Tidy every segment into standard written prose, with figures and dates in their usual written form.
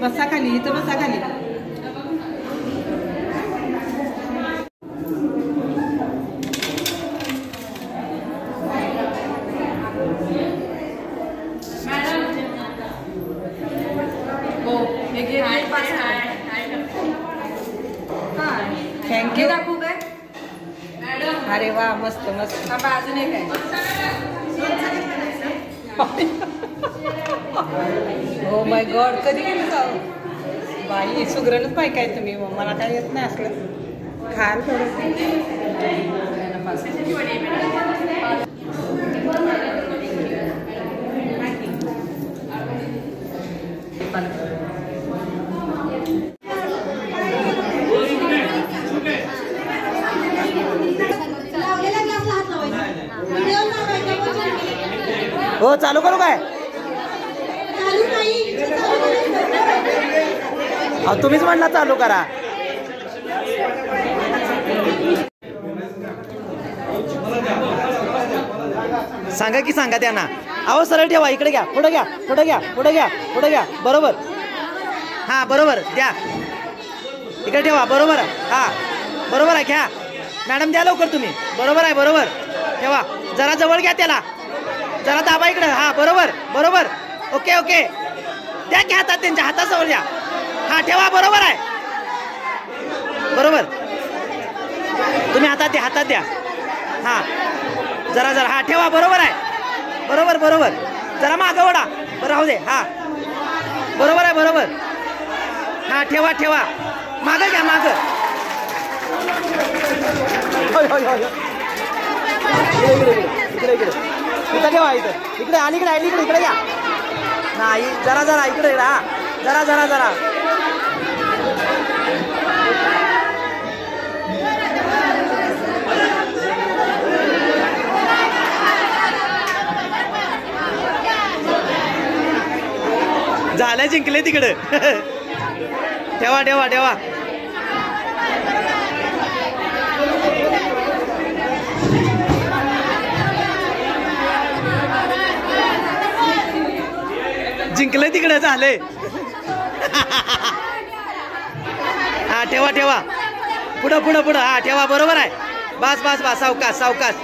बसा खाली, इथं बसा खाली. थँक्यू. दाखवू काय मॅडम? अरे वा, मस्त मस्त. अजून एक आहे. हो माय गॉड, कधी गेलं का बाई? सुगरणच पाय काय तुम्ही, मला काय येत नाही असलं. खाल थोडं. हो चालू करू काय? तुम्हीच म्हणला चालू करा. सांगा की सांगा त्यांना. अहो सरळ ठेवा, इकडे घ्या, पुढे घ्या, पुढे घ्या, पुढे घ्या, पुढे घ्या. बरोबर. हा बरोबर द्या. इकडे ठेवा. बरोबर. हा बरोबर आहे. घ्या मॅडम, द्या लवकर तुम्ही. बरोबर आहे, बरोबर. ठेवा. जरा जवळ घ्या त्याला, जरा दाबा इकडे. हा बरोबर बरोबर. Okay okay. द्या की हातात, त्यांच्या हाताजवळ द्या. हा ठेवा. बरोबर आहे, बरोबर. तुम्ही हातात द्या, हातात द्या. हा जरा जरा. हा ठेवा. बरोबर आहे, बरोबर बरोबर. जरा मागं वडा. बरं राहू दे. हा बरोबर आहे, बरोबर. हा ठेवा ठेवा. मागं घ्या, मागं. इकडे इकडे इथं ठेवा. इथं इकडे अलीकडे अलीकडे इकडे घ्या. नाही जरा जरा इकडे. हा जरा जरा जरा. झालं, जिंकले तिकडे. ठेवा ठेवा ठेवा. जिंकले तिकडे, झाले. हा ठेवा ठेवा. पुढं पुढं पुढं. हा ठेवा. बरोबर आहे. बस बस बस. सावकाश सावकाश.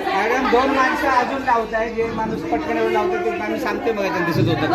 मॅडम 2 माणसं अजून लावत आहे. जे माणूस पटकन लावतो ते माणूस सांगते, मग दिसत होतं.